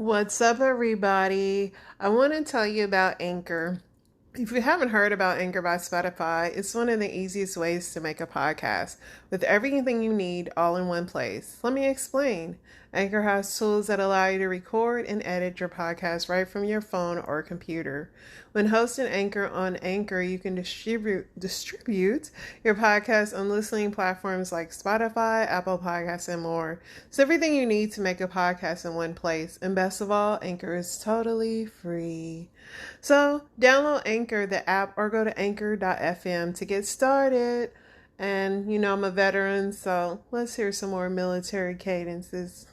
What's up, everybody? I want to tell you about Anchor. If you haven't heard about Anchor by Spotify, it's one of the easiest ways to make a podcast with everything you need all in one place. Let me explain. Anchor has tools that allow you to record and edit your podcast right from your phone or computer. When hosting Anchor on Anchor, you can distribute your podcast on listening platforms like Spotify, Apple Podcasts, and more. It's everything you need to make a podcast in one place. And best of all, Anchor is totally free. So download Anchor, the app, or go to anchor.fm to get started. And I'm a veteran, so let's hear some more military cadences.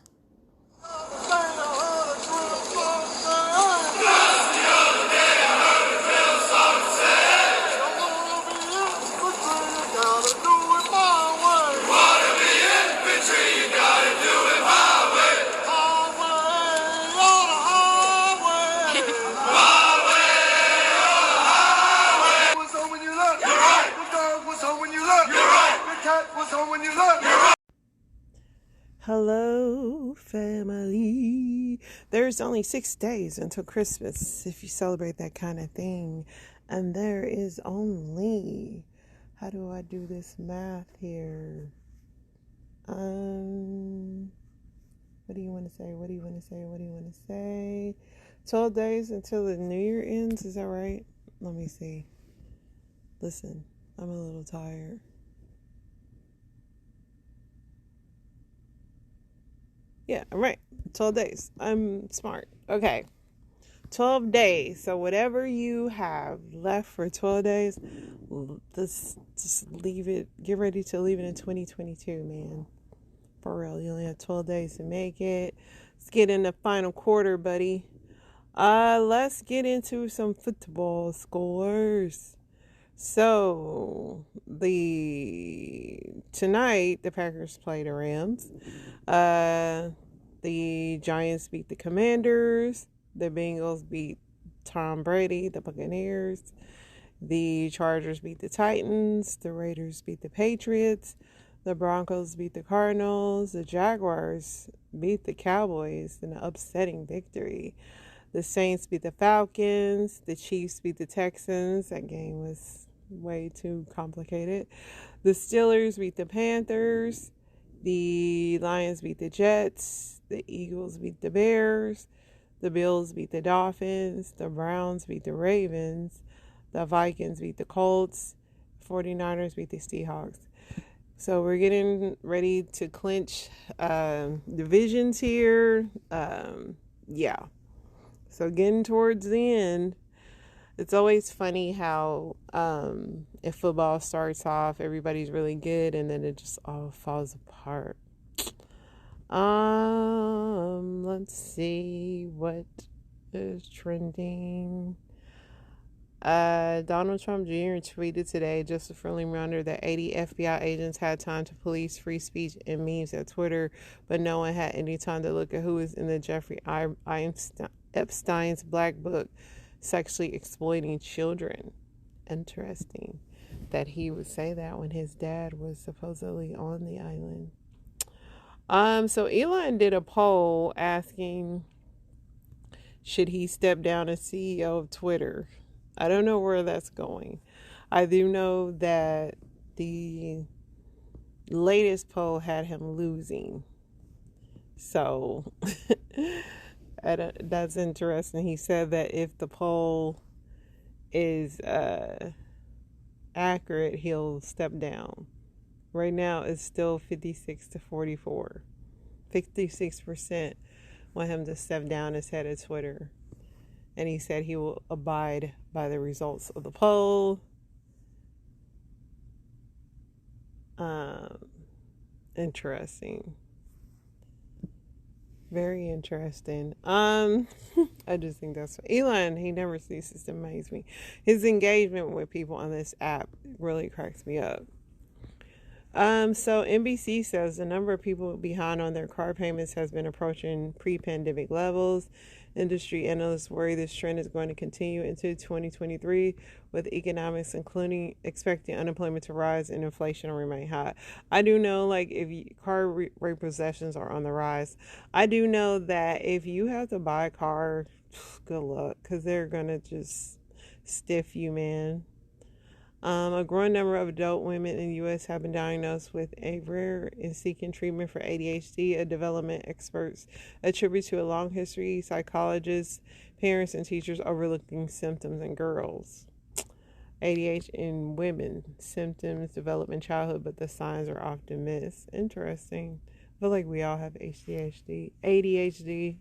Hello, family. There's only 6 days until Christmas if you celebrate that kind of thing. And there is only, how do I do this math here? What do you want to say? What do you want to say? What do you want to say? 12 days until the new year ends. Is that right? Let me see. Listen, I'm a little tired. Yeah, I'm right. 12 days. I'm smart. Okay. 12 days. So whatever you have left for 12 days, just leave it. Get ready to leave it in 2022, man. For real. You only have 12 days to make it. Let's get in the final quarter, buddy. Let's get into some football scores. So tonight the Packers play the Rams. The Giants beat the Commanders. The Bengals beat Tom Brady, the Buccaneers. The Chargers beat the Titans. The Raiders beat the Patriots. The Broncos beat the Cardinals. The Jaguars beat the Cowboys in an upsetting victory. The Saints beat the Falcons. The Chiefs beat the Texans. That game was way too complicated. The Steelers beat the Panthers. The Lions beat the Jets. The Eagles beat the Bears. The Bills beat the Dolphins. The Browns beat the Ravens. The Vikings beat the Colts. 49ers beat the Seahawks. So we're getting ready to clinch divisions here. Yeah. So getting towards the end, it's always funny how if football starts off, everybody's really good, and then it just all falls apart. Let's see what is trending. Donald Trump Jr. tweeted today, just a friendly reminder that 80 FBI agents had time to police free speech and memes at Twitter, but no one had any time to look at who was in the Jeffrey Epstein's black book, sexually exploiting children. Interesting that he would say that when his dad was supposedly on the island. So Elon did a poll asking, should he step down as CEO of Twitter? I don't know where that's going. I do know that the latest poll had him losing. So that's interesting. He said that if the poll is accurate, he'll step down. Right now, it's still 56 to 44. 56% want him to step down as head of Twitter. And he said he will abide by the results of the poll. Interesting. Very interesting. I just think that's Elon. He never ceases to amaze me. His engagement with people on this app really cracks me up. So NBC says the number of people behind on their car payments has been approaching pre-pandemic levels. Industry analysts worry this trend is going to continue into 2023, with economics including expecting unemployment to rise and inflation to remain high. I do know, like, if car repossessions are on the rise, I do know that if you have to buy a car, good luck, because they're going to just stiff you, man. A growing number of adult women in the U.S. have been diagnosed with a rare and seeking treatment for ADHD, a development experts attribute to a long history. Psychologists, parents, and teachers overlooking symptoms in girls. ADHD in women, symptoms develop in childhood, but the signs are often missed. Interesting. I feel like we all have ADHD. ADHD.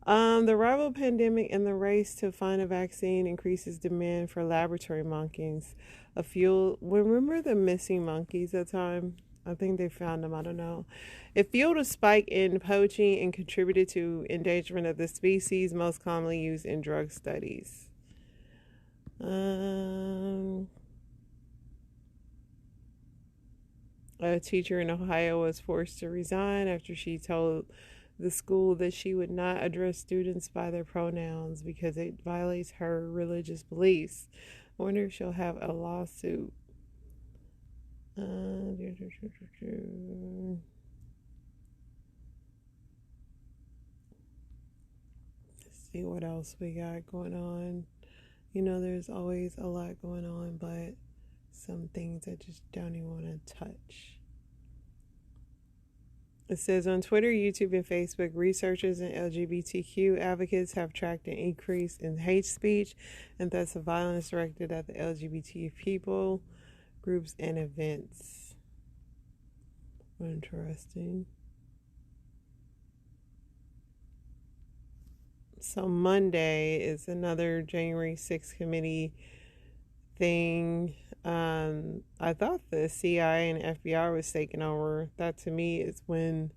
The rival pandemic and the race to find a vaccine increases demand for laboratory monkeys. Remember the missing monkeys at the time? I think they found them. I don't know. It fueled a spike in poaching and contributed to endangerment of the species most commonly used in drug studies. A teacher in Ohio was forced to resign after she told the school that she would not address students by their pronouns because it violates her religious beliefs. I wonder if she'll have a lawsuit. Let's see what else we got going on. You know, there's always a lot going on, but some things I just don't even want to touch. It says on Twitter, YouTube, and Facebook, researchers and LGBTQ advocates have tracked an increase in hate speech and thus of violence directed at the LGBT people, groups, and events. Interesting. So Monday is another January 6th committee thing. I thought the CIA and FBI was taking over. That to me is when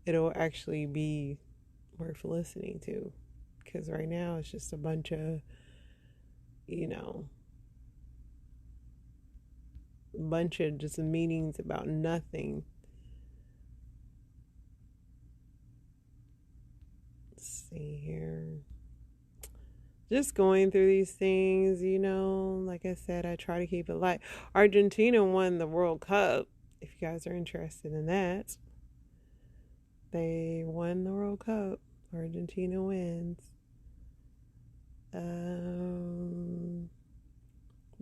it'll actually be worth listening to. Because right now it's just a bunch of, just meetings about nothing. Let's see here. Just going through these things, like I said, I try to keep it light. Argentina won the World Cup, if you guys are interested in that. They won the World Cup. Argentina wins.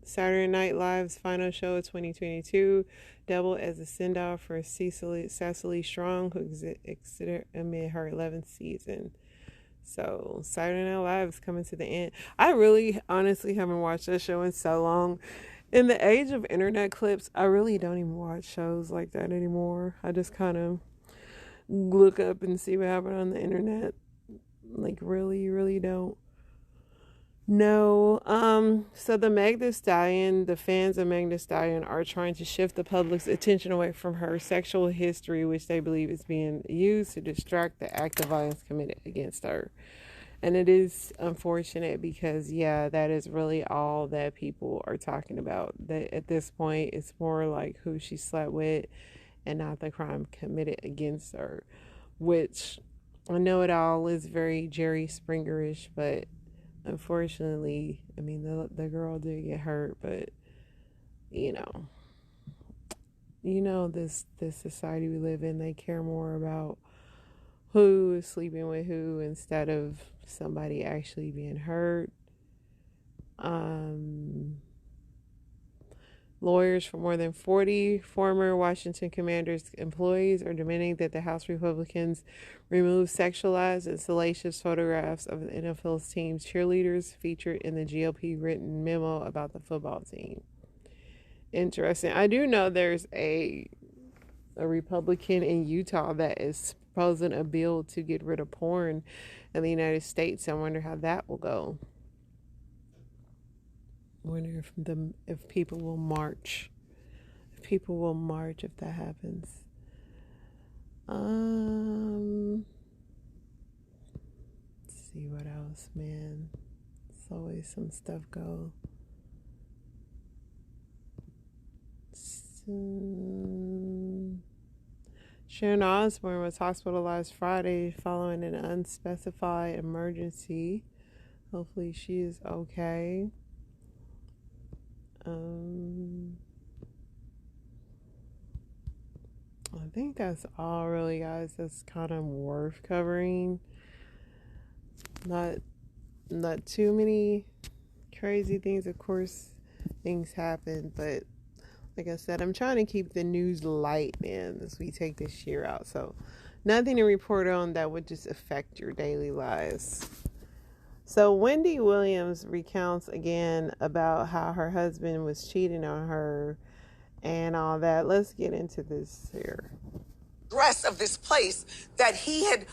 Saturday Night Live's final show of 2022 doubled as a send-off for Cecily Strong, who exited amid her 11th season. So Saturday Night Live is coming to the end. I really honestly haven't watched that show in so long. In the age of internet clips, I really don't even watch shows like that anymore. I just kind of look up and see what happened on the internet. Like, really don't. No. So the fans of Meg Thee Stallion are trying to shift the public's attention away from her sexual history, which they believe is being used to distract the act of violence committed against her. And it is unfortunate because, that is really all that people are talking about. That at this point, it's more like who she slept with and not the crime committed against her, which I know it all is very Jerry Springerish, but unfortunately, I mean, the girl did get hurt, but this society we live in, they care more about who is sleeping with who instead of somebody actually being hurt. Lawyers for more than 40 former Washington Commanders employees are demanding that the House Republicans remove sexualized and salacious photographs of the NFL's team's cheerleaders featured in the GOP written memo about the football team. Interesting. I do know there's a Republican in Utah that is proposing a bill to get rid of porn in the United States. I wonder how that will go. I wonder if people will march. If people will march if that happens. Let's see what else, man. It's always some stuff go. Sharon Osbourne was hospitalized Friday following an unspecified emergency. Hopefully she is okay. I think that's all really, guys. That's kind of worth covering. Not too many crazy things. Of course, things happen, but like I said, I'm trying to keep the news light, man, as we take this year out. So nothing to report on that would just affect your daily lives. So Wendy Williams recounts again about how her husband was cheating on her and all that. Let's get into this here. Rest of this place that he had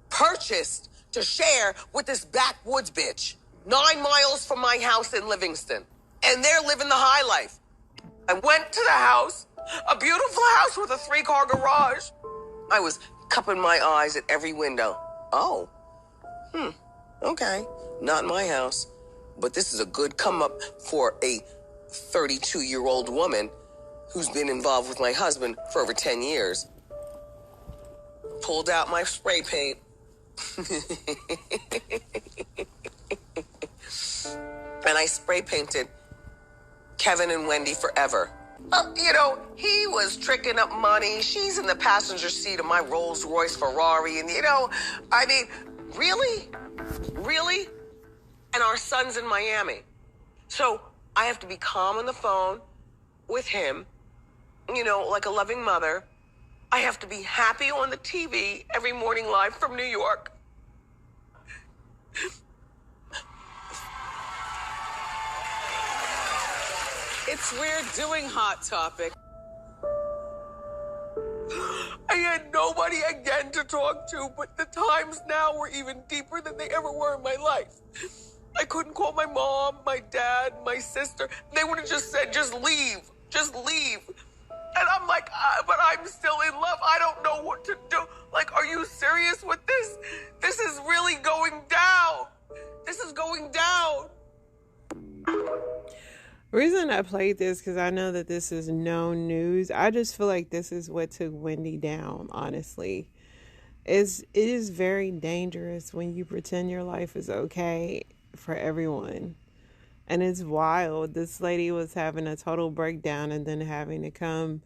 purchased to share with this backwoods bitch 9 miles from my house in Livingston. And they're living the high life. I went to the house, a beautiful house with a 3-car garage. I was cupping my eyes at every window. Oh, okay, not my house. But this is a good come up for a 32-year-old woman who's been involved with my husband for over 10 years. Pulled out my spray paint. And I spray painted Kevin and Wendy forever. He was tricking up money. She's in the passenger seat of my Rolls Royce Ferrari. And, really? Really? And our son's in Miami. So I have to be calm on the phone with him, like a loving mother. I have to be happy on the TV every morning live from New York. It's weird doing Hot Topic. I had nobody again to talk to, but the times now were even deeper than they ever were in my life. I couldn't call my mom, my dad, my sister. They would have just said, just leave. Just leave. And I'm like, but I'm still in love. I don't know what to do. Like, are you serious with this? This is really going down. This is going down. The reason I played this, because I know that this is known news. I just feel like this is what took Wendy down, honestly. It is very dangerous when you pretend your life is okay for everyone. And it's wild. This lady was having a total breakdown and then having to come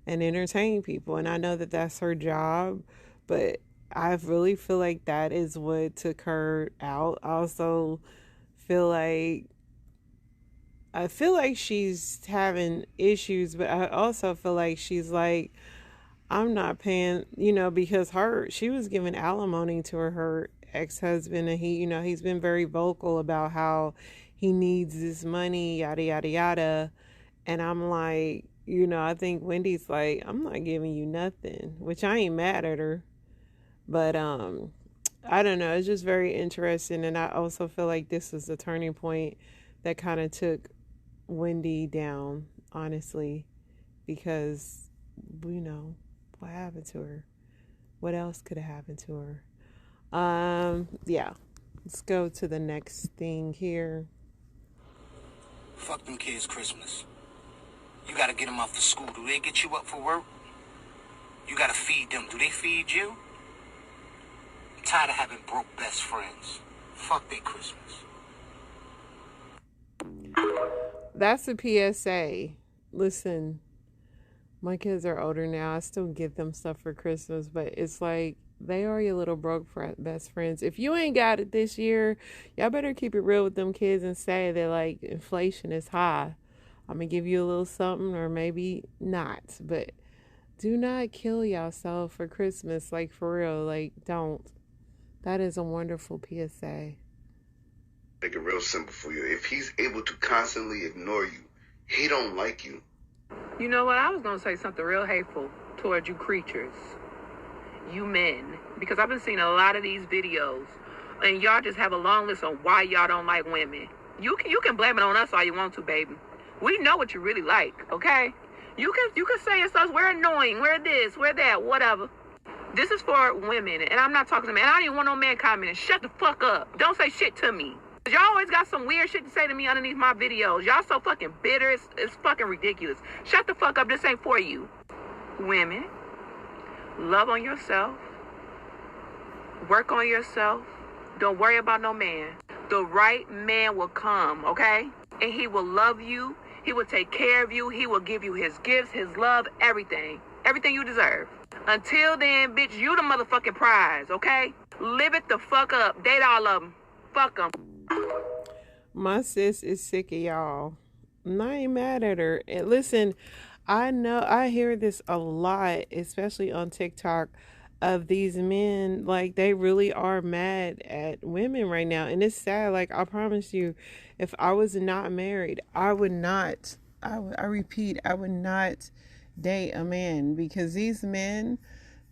and entertain people. And I know that that's her job, but I really feel like that is what took her out. I also feel like she's having issues, but I also feel like she's like, I'm not paying, because she was giving alimony to her ex-husband, and he's been very vocal about how he needs this money, yada, yada, yada. And I'm like, I think Wendy's like, I'm not giving you nothing, which I ain't mad at her. But, I don't know. It's just very interesting. And I also feel like this was the turning point that kind of took Wendy down, honestly, because, what happened to her? What else could have happened to her? Yeah. Let's go to the next thing here. Fuck them kids Christmas. You gotta get them off to school. Do they get you up for work? You gotta feed them. Do they feed you? I'm tired of having broke best friends. Fuck their Christmas. That's a PSA. Listen, my kids are older now. I still get them stuff for Christmas, but it's like, they are your little broke best friends. If you ain't got it this year, y'all better keep it real with them kids and say that, like, inflation is high. I'm going to give you a little something, or maybe not. But do not kill yourself for Christmas, like, for real. Like, don't. That is a wonderful PSA. Make it real simple for you. If he's able to constantly ignore you, he don't like you. You know what? I was going to say something real hateful towards you creatures. You men. Because I've been seeing a lot of these videos. And y'all just have a long list on why y'all don't like women. You can blame it on us all you want to, baby. We know what you really like, okay? You can say it's us. We're annoying. We're this. We're that. Whatever. This is for women. And I'm not talking to men. I don't even want no man commenting. Shut the fuck up. Don't say shit to me. Y'all always got some weird shit to say to me underneath my videos. Y'all so fucking bitter. It's fucking ridiculous. Shut the fuck up. This ain't for you. Women, Love on yourself. Work on yourself. Don't worry about no man. The right man will come, okay? And he will love you. He will take care of you. He will give you his gifts, his love, everything. Everything you deserve. Until then, bitch, you the motherfucking prize, okay? Live it the fuck up. Date all of them. Fuck them. My sis is sick of y'all. And I ain't mad at her. And listen, I know I hear this a lot, especially on TikTok, of these men, like they really are mad at women right now. And it's sad. Like, I promise you, if I was not married, I would not, I repeat, I would not date a man, because these men,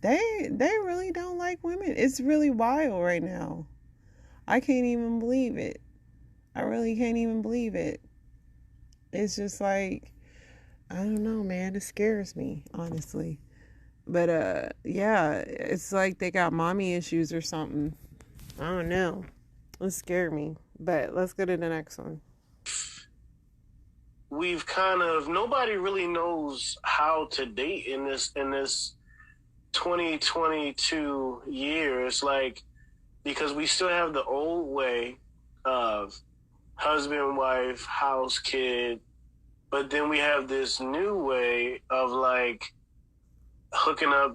they really don't like women. It's really wild right now. I can't even believe it. I really can't even believe it. It's just like, I don't know, man. It scares me, honestly. But, yeah, it's like they got mommy issues or something. I don't know. It scared me. But let's go to the next one. We've kind of, nobody really knows how to date in this 2022 year. It's like, because we still have the old way of husband, wife, house, kid. But then we have this new way of like, hooking up,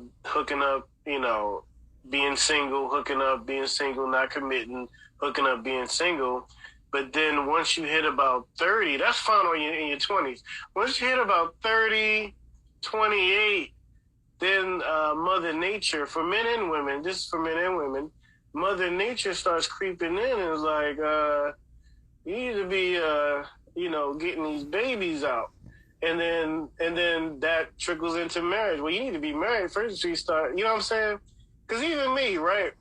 you know, being single, hooking up, being single, not committing, hooking up, being single. But then once you hit about 30, that's fine in your 20s. Once you hit about 30, 28, then Mother Nature, for men and women, this is for men and women, Mother Nature starts creeping in and is like, you need to be, you know, getting these babies out. And then that trickles into marriage. Well, you need to be married first before you start. You know what I'm saying? Because even me, right?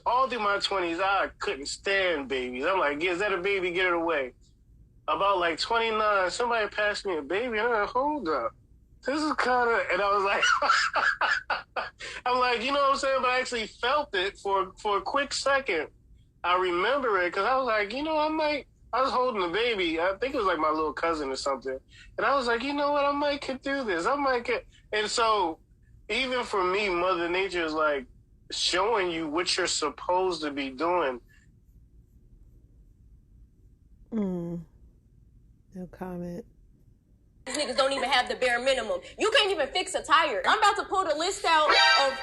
All through my 20s, I couldn't stand babies. I'm like, is that a baby? Get it away. About like 29, somebody passed me a baby, and I'm like, hold up. This is kind of, and I was like, I'm like, you know what I'm saying? But I actually felt it for a quick second. I remember it because I was like, you know, I was holding the baby. I think it was like my little cousin or something. And I was like, you know what? I might could do this. And so even for me, Mother Nature is like showing you what you're supposed to be doing. No comment. These niggas don't even have the bare minimum. You can't even fix a tire. I'm about to pull the list out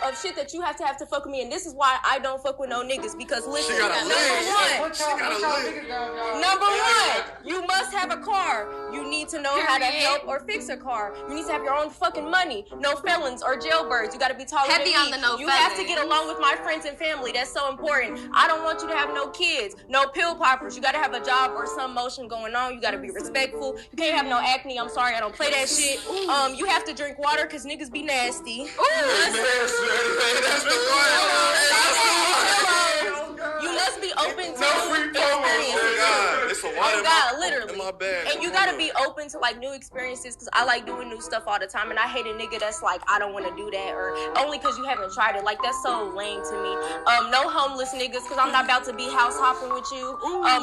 of shit that you have to fuck with me, and this is why I don't fuck with no niggas. Because listen, number one, you must have a car. You need to know how to help or fix a car. You need to have your own fucking money. No felons or jailbirds. You gotta be taller than me. On the no you felon. have to get along with my friends and family. That's so important. I don't want you to have no kids, no pill poppers. You gotta have a job or some motion going on. You gotta be respectful. You can't have no acne. I'm sorry, I don't play that shit. You have to drink water because niggas be nasty. You must be open to experiences. Literally. And you gotta be open to like new experiences, because I like doing new stuff all the time, and I hate a nigga that's like, I don't want to do that, or only because you haven't tried it. Like, that's so lame to me. No homeless niggas, because I'm not about to be house hopping with you.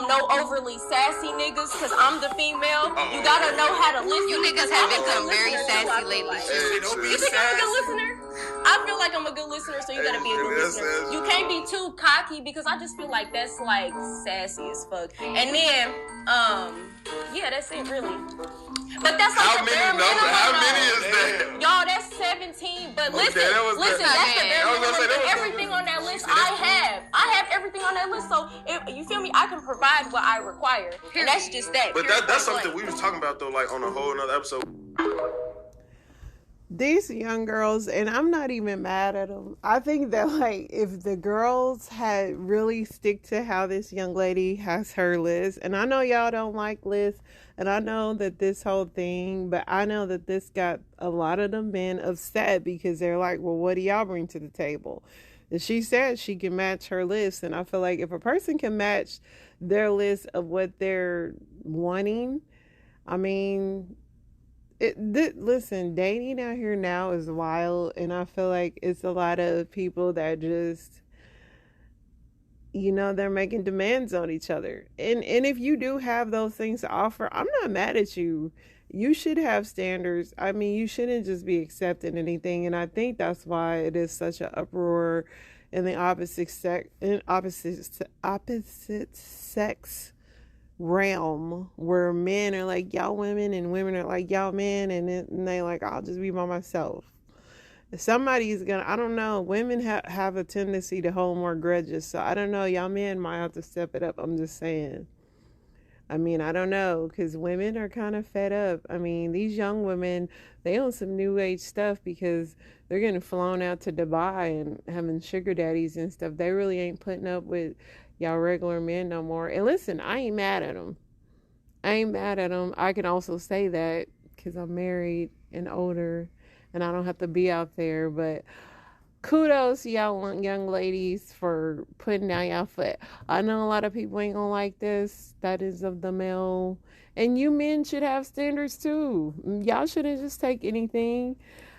No overly sassy niggas, because I'm the female. You gotta know how to listen. You niggas have become very sassy lately. You think I'm a good listener? I feel like I'm a good listener, so you gotta be a good listener. You can't be too cocky, because I just feel like that's like sassy as fuck. And then, yeah, that's it really. But that's like how many is that? Y'all, that's 17. But listen, that's the bare minimum. Everything on that list, I have everything on that list. So if you feel me, I can provide what I require, and that's just that. But that's something we was talking about though, like on a whole another episode. These young girls, and I'm not even mad at them. I think that, like, if the girls had really stick to how this young lady has her list, and I know y'all don't like lists, and I know that this whole thing, but I know that this got a lot of the men upset because they're like, well, what do y'all bring to the table? And she said she can match her list, and I feel like if a person can match their list of what they're wanting, I mean... listen, dating out here now is wild, and I feel like it's a lot of people that just, you know, they're making demands on each other. And if you do have those things to offer, I'm not mad at you. you should have standards. I mean, you shouldn't just be accepting anything. And I think that's why it is such an uproar in the opposite sex realm, where men are like, y'all women, and women are like, y'all men, and they like, I'll just be by myself. Somebody's gonna, I don't know, women have a tendency to hold more grudges, so I don't know, y'all men might have to step it up. I'm just saying. I mean, I don't know, because women are kind of fed up. I mean, these young women, they own some new age stuff because they're getting flown out to Dubai and having sugar daddies and stuff. They really ain't putting up with y'all regular men no more. And listen, I ain't mad at them. I can also say that because I'm married and older and I don't have to be out there. But kudos to y'all young ladies for putting down y'all foot. I know a lot of people ain't gonna like this. That is of the male. And you men should have standards too. Y'all shouldn't just take anything.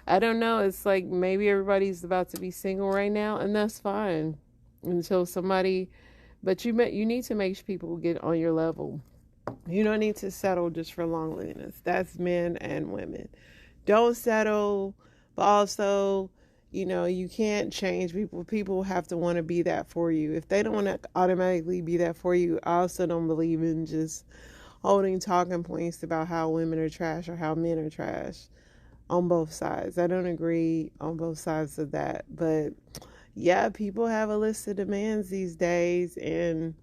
I don't know. It's like maybe everybody's about to be single right now, and that's fine. Until somebody... But you need to make sure people get on your level. You don't need to settle just for loneliness. That's men and women. Don't settle, but also, you know, you can't change people. People have to want to be that for you. If they don't want to automatically be that for you, I also don't believe in just holding talking points about how women are trash or how men are trash on both sides. I don't agree on both sides of that, but yeah, people have a list of demands these days, and,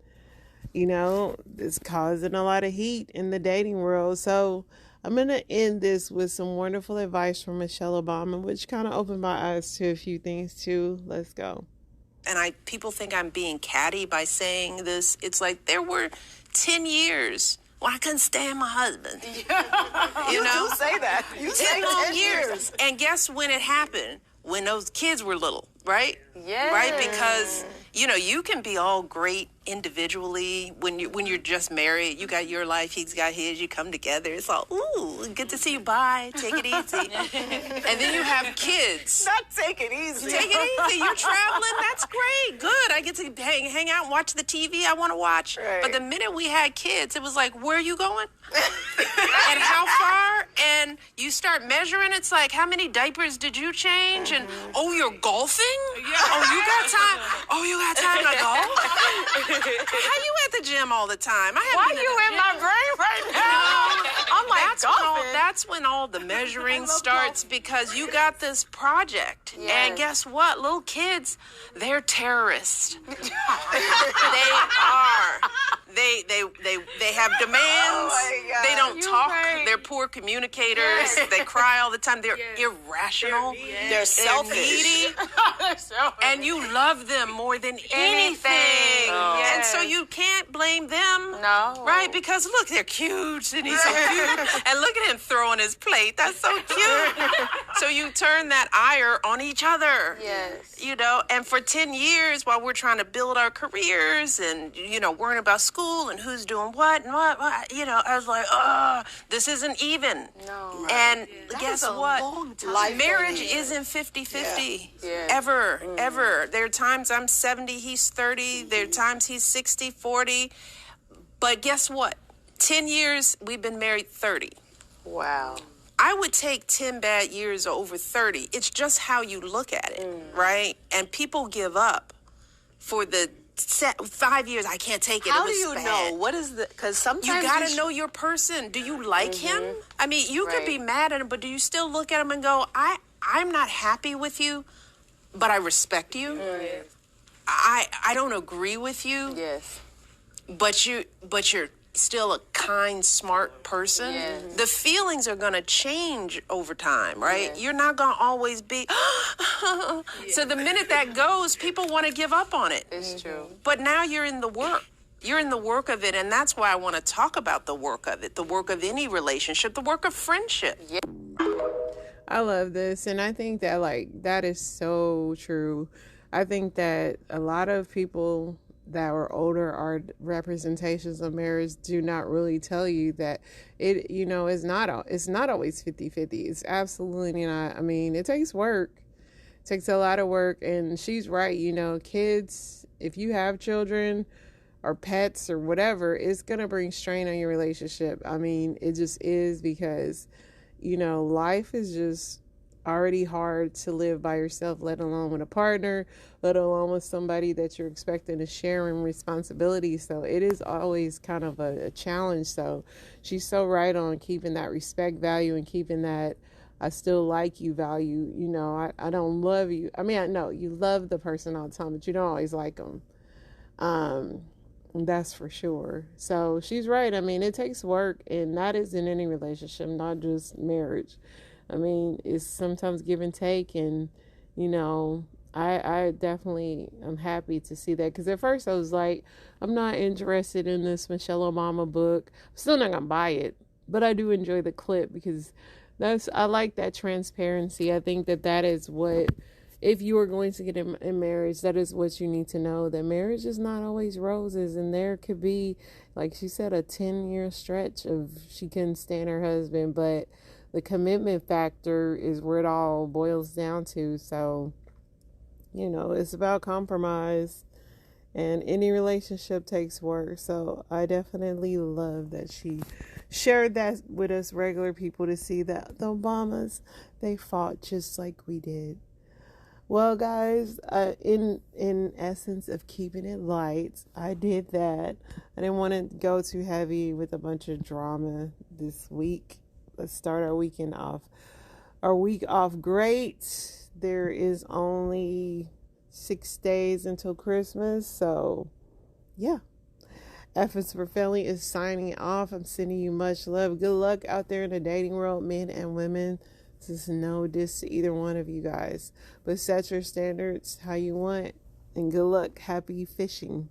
you know, it's causing a lot of heat in the dating world. So I'm going to end this with some wonderful advice from Michelle Obama, which kind of opened my eyes to a few things too. Let's go. And people think I'm being catty by saying this. It's like there were 10 years when I couldn't stand my husband. You know? Do say that. You say 10 long years. And guess when it happened? When those kids were little, right? Yeah. Right? Because, you know, you can be all great individually when you're just married. You got your life, he's got his, you come together. It's all, ooh, good to see you, bye, take it easy. And then you have kids. Not take it easy. Take it easy. You're traveling, that's great, good. I get to hang out and watch the TV I want to watch. Right. But the minute we had kids, it was like, where are you going? And how far? And you start measuring, it's like, how many diapers did you change? And, oh, you're golfing? Oh, you got time? Oh, you got time to golf? How you at the gym all the time? Why you in my brain right now? I'm like, that's when all the measuring starts, because you got this project. Yes. And guess what? Little kids, they're terrorists. They are. They have demands. They don't talk. Right. They're poor communicators. Yes. They cry all the time. They're irrational. They're selfish. They're needy. And you love them more than anything. Yes. And so you can't blame them. No. Right? Because look, they're cute. And he's so cute. And look at him throwing his plate. That's so cute. So you turn that ire on each other. Yes. You know, and for 10 years while we're trying to build our careers and, you know, worrying about school and who's doing what and what, you know, I was like, oh, this isn't even. No. And that guess was a what? long time. Marriage isn't 50-50. Yeah. Ever, ever. There are times I'm 70, he's 30. There are times he's 60, 40. But guess what? 10 years, we've been married 30. Wow. I would take 10 bad years over 30. It's just how you look at it, right? And people give up for the 5 years. I can't take it. How it was do you bad. know? What is the... Because sometimes... You got to know your person. Do you like him? I mean, you could be mad at him, but do you still look at him and go, I'm not happy with you, but I respect you? I don't agree with you. Yes. But you're still a kind, smart person. Yes. The feelings are going to change over time, right? Yes. You're not going to always be... So the minute that goes, people want to give up on it. It's true. But now you're in the work. You're in the work of it, and that's why I want to talk about the work of it, the work of any relationship, the work of friendship. Yeah. I love this, and I think that, like, that is so true. I think that a lot of people that were older are representations of marriage do not really tell you that it, you know, it's not always 50-50. It's absolutely not. I mean, it takes work. It takes a lot of work, and she's right. You know, kids, if you have children or pets or whatever, it's going to bring strain on your relationship. I mean, it just is, because, you know, life is just already hard to live by yourself, let alone with a partner, let alone with somebody that you're expecting to share in responsibilities. So it is always kind of a challenge. So she's so right on keeping that respect value and keeping that I still like you value. You know, I don't love you. I mean, I know you love the person all the time, but you don't always like them. That's for sure. So she's right. I mean, it takes work, and that is in any relationship, not just marriage. I mean, it's sometimes give and take, and, you know, I definitely am happy to see that, because at first I was like, I'm not interested in this Michelle Obama book. I'm still not going to buy it, but I do enjoy the clip, because I like that transparency. I think that is what, if you are going to get in marriage, that is what you need to know, that marriage is not always roses, and there could be, like she said, a 10-year stretch of she couldn't stand her husband, but the commitment factor is where it all boils down to. So, you know, it's about compromise, and any relationship takes work. So I definitely love that she shared that with us regular people, to see that the Obamas, they fought just like we did. Well, guys, in essence of keeping it light, I did that. I didn't want to go too heavy with a bunch of drama this week. Let's start our week off great. There is only 6 days until Christmas, so yeah. Efforts for Family is signing off. I'm sending you much love. Good luck out there in the dating world, men and women. This is no diss to either one of you guys, but set your standards how you want, and good luck. Happy fishing.